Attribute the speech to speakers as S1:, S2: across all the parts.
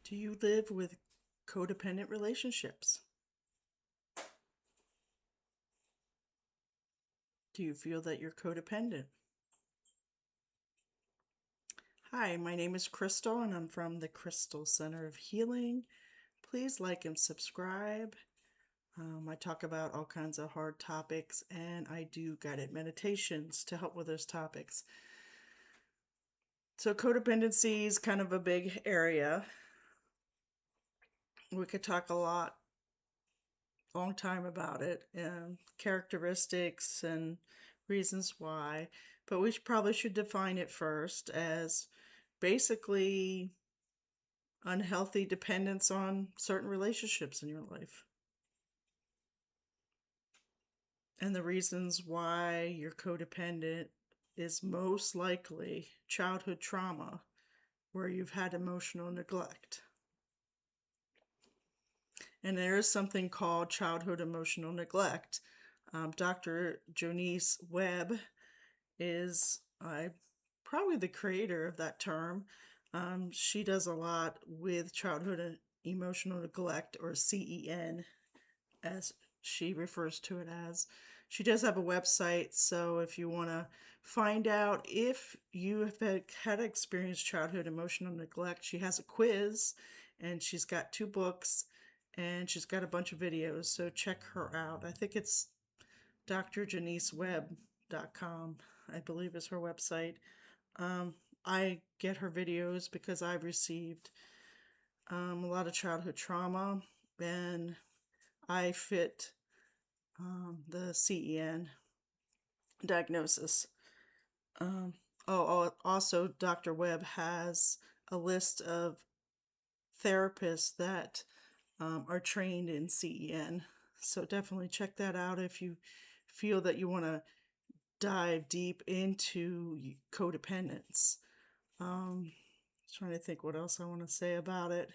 S1: Do you live with codependent relationships? Do you feel that you're codependent? Hi, my name is Crystal and I'm from the Crystal Center of Healing. Please like and subscribe. I talk about all kinds of hard topics and I do guided meditations to help with those topics. So, codependency is kind of a big area. We could talk long time about it and characteristics and reasons why, but we probably should define it first as basically unhealthy dependence on certain relationships in your life. And the reasons why you're codependent is most likely childhood trauma where you've had emotional neglect. And there is something called childhood emotional neglect. Dr. Jonice Webb is probably the creator of that term. She does a lot with childhood emotional neglect, or CEN, as she refers to it as. She does have a website, so if you want to find out if you have had experienced childhood emotional neglect, she has a quiz, and she's got 2 books, and she's got a bunch of videos, so check her out. I think it's drjaniceweb.com, I believe is her website. I get her videos because I've received a lot of childhood trauma, and I fit the CEN diagnosis. Also, Dr. Webb has a list of therapists that are trained in CEN. So definitely check that out if you feel that you want to dive deep into codependence. Trying to think what else I want to say about it.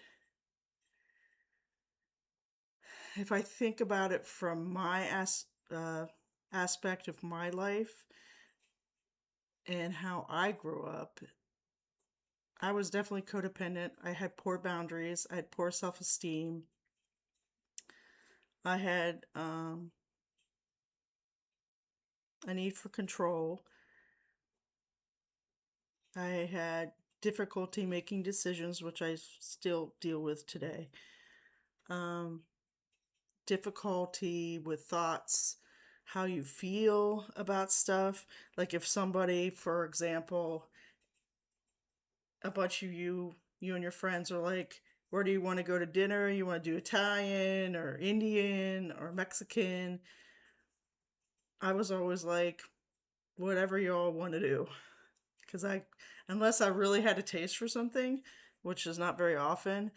S1: If I think about it from my aspect of my life and how I grew up, I was definitely codependent. I had poor boundaries. I had poor self-esteem. I had a need for control. I had difficulty making decisions, which I still deal with today. Difficulty with thoughts, how you feel about stuff. Like if somebody, for example, a bunch of you and your friends are like, where do you want to go to dinner? You want to do Italian or Indian or Mexican? I was always like, whatever y'all want to do. Because unless I really had a taste for something, which is not very often,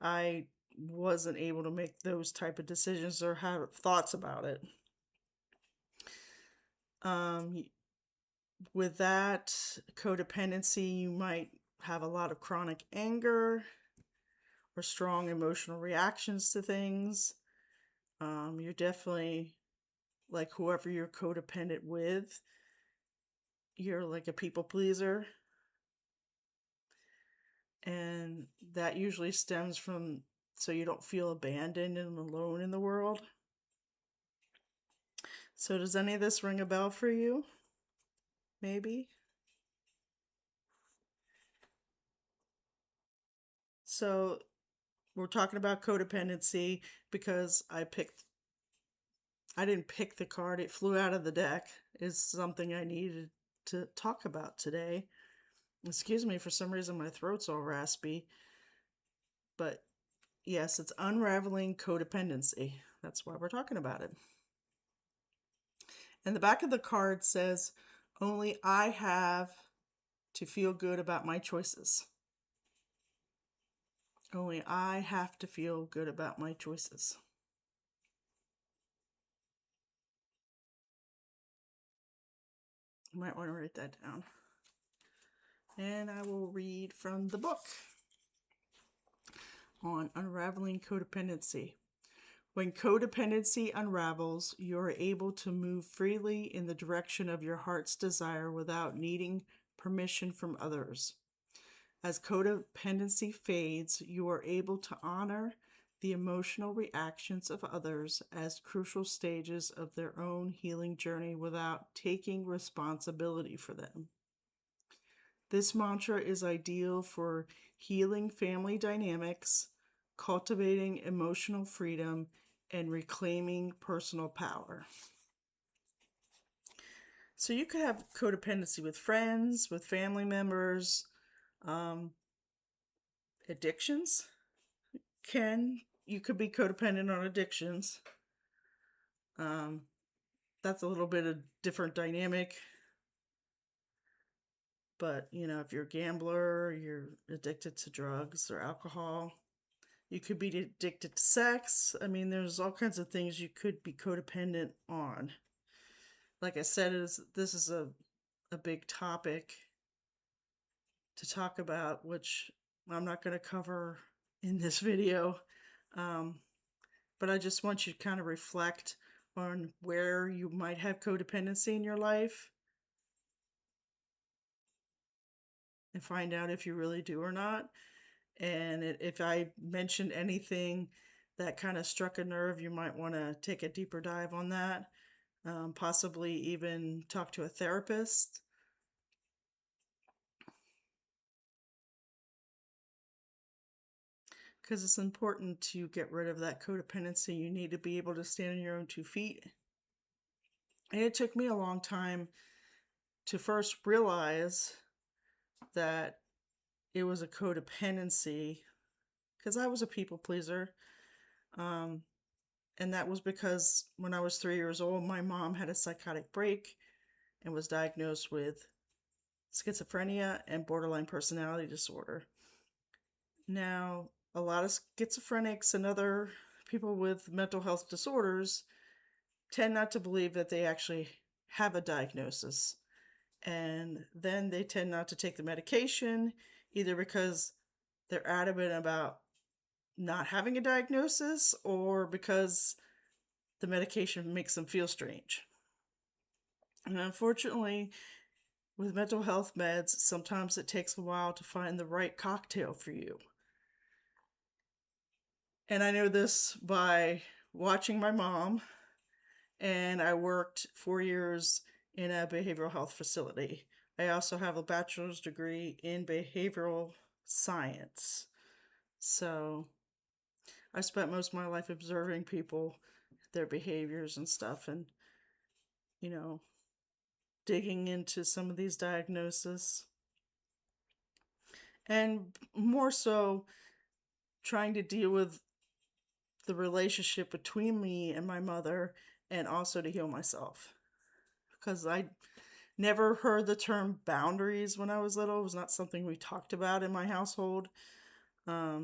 S1: I wasn't able to make those type of decisions or have thoughts about it. With that codependency, you might have a lot of chronic anger or strong emotional reactions to things. You're definitely like whoever you're codependent with, you're like a people pleaser. And that usually stems from so you don't feel abandoned and alone in the world. So, does any of this ring a bell for you? Maybe? So, we're talking about codependency because I didn't pick the card, it flew out of the deck. Is something I needed to talk about today. Excuse me, for some reason my throat's all raspy. But yes, it's unraveling codependency. That's why we're talking about it. And the back of the card says, only I have to feel good about my choices. Only I have to feel good about my choices. You might want to write that down. And I will read from the book on unraveling codependency. When codependency unravels, you are able to move freely in the direction of your heart's desire without needing permission from others. As codependency fades, you are able to honor the emotional reactions of others as crucial stages of their own healing journey without taking responsibility for them. This mantra is ideal for healing family dynamics, cultivating emotional freedom, and reclaiming personal power. So you could have codependency with friends, with family members, um, addictions. You could be codependent on addictions. Um, that's a little bit of different dynamic. But, if you're a gambler, you're addicted to drugs or alcohol, you could be addicted to sex. I mean, there's all kinds of things you could be codependent on. Like I said, this is a big topic to talk about, which I'm not going to cover in this video. But I just want you to kind of reflect on where you might have codependency in your life and find out if you really do or not. And if I mentioned anything that kind of struck a nerve, you might want to take a deeper dive on that. Possibly even talk to a therapist. Because it's important to get rid of that codependency. You need to be able to stand on your own 2 feet. And it took me a long time to first realize that it was a codependency because I was a people pleaser. And that was because when I was 3 years old, my mom had a psychotic break and was diagnosed with schizophrenia and borderline personality disorder. Now, a lot of schizophrenics and other people with mental health disorders tend not to believe that they actually have a diagnosis. And then they tend not to take the medication, either because they're adamant about not having a diagnosis or because the medication makes them feel strange. And unfortunately, with mental health meds, sometimes it takes a while to find the right cocktail for you. And I know this by watching my mom, and I worked 4 years in a behavioral health facility. I also have a bachelor's degree in behavioral science. So I spent most of my life observing people, their behaviors and stuff, and, you know, digging into some of these diagnoses. And more so, trying to deal with the relationship between me and my mother, and also to heal myself. Because I never heard the term boundaries when I was little. It was not something we talked about in my household. I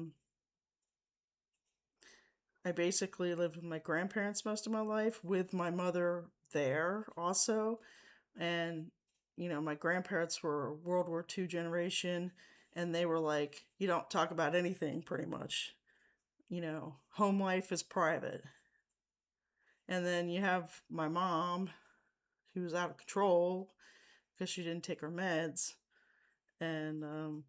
S1: basically lived with my grandparents most of my life, with my mother there also. And, my grandparents were World War II generation, and they were like, you don't talk about anything pretty much. Home life is private. And then you have my mom, who was out of control because she didn't take her meds. And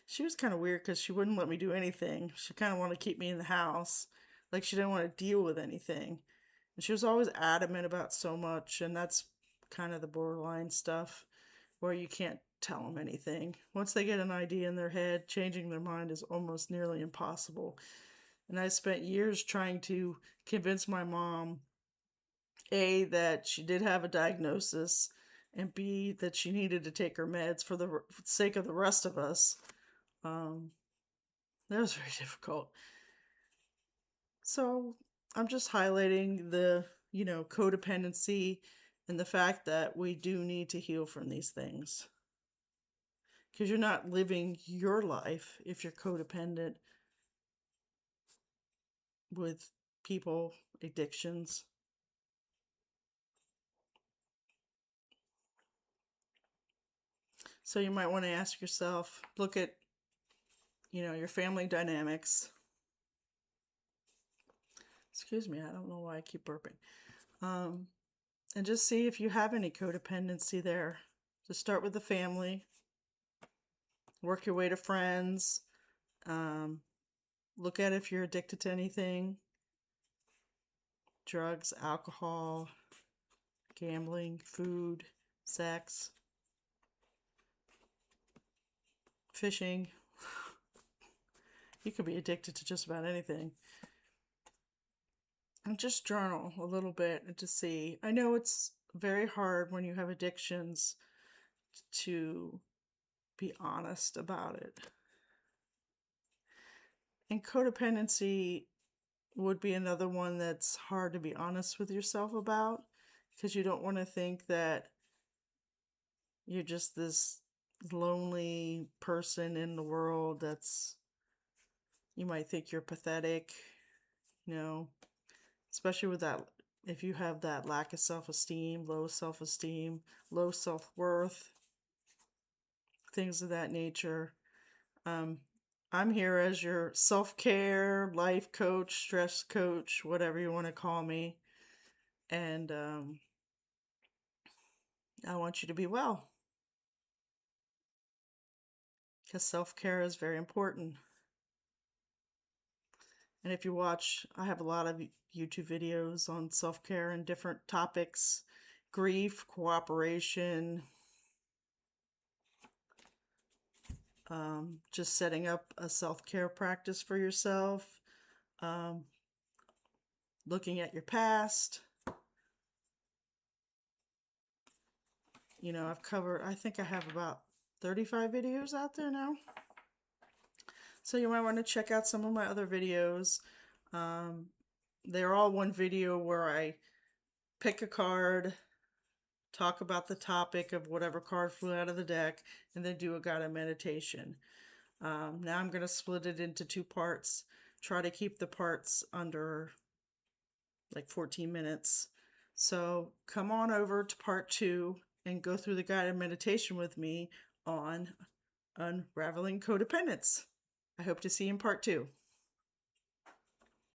S1: she was kind of weird because she wouldn't let me do anything. She kind of wanted to keep me in the house. Like she didn't want to deal with anything. And she was always adamant about so much. And that's kind of the borderline stuff where you can't tell them anything. Once they get an idea in their head, changing their mind is almost nearly impossible. And I spent years trying to convince my mom, A, that she did have a diagnosis, and B, that she needed to take her meds for the sake of the rest of us. That was very difficult. So I'm just highlighting the, codependency and the fact that we do need to heal from these things. Because you're not living your life if you're codependent with people, addictions. So you might want to ask yourself, look at, your family dynamics. Excuse me, I don't know why I keep burping. And just see if you have any codependency there. Just start with the family. Work your way to friends. Um, Look at if you're addicted to anything: drugs, alcohol, gambling, food, sex, fishing. You could be addicted to just about anything. And just journal a little bit and to see. I know it's very hard when you have addictions to be honest about it. And codependency would be another one that's hard to be honest with yourself about, because you don't want to think that you're just this lonely person in the world that's, you might think you're pathetic, you know, especially with that, if you have that lack of self-esteem, low self-worth, things of that nature. Um, I'm here as your self-care, life coach, stress coach, whatever you want to call me. And I want you to be well, because self-care is very important. And if you watch, I have a lot of YouTube videos on self-care and different topics: grief, cooperation, just setting up a self-care practice for yourself, um, looking at your past. You know, I think I have about 35 videos out there now. So you might want to check out some of my other videos. Um, they're all one video where I pick a card, talk about the topic of whatever card flew out of the deck, and then do a guided meditation. Now I'm going to split it into two parts. Try to keep the parts under like 14 minutes. So come on over to part 2 and go through the guided meditation with me on unraveling codependence. I hope to see you in part 2.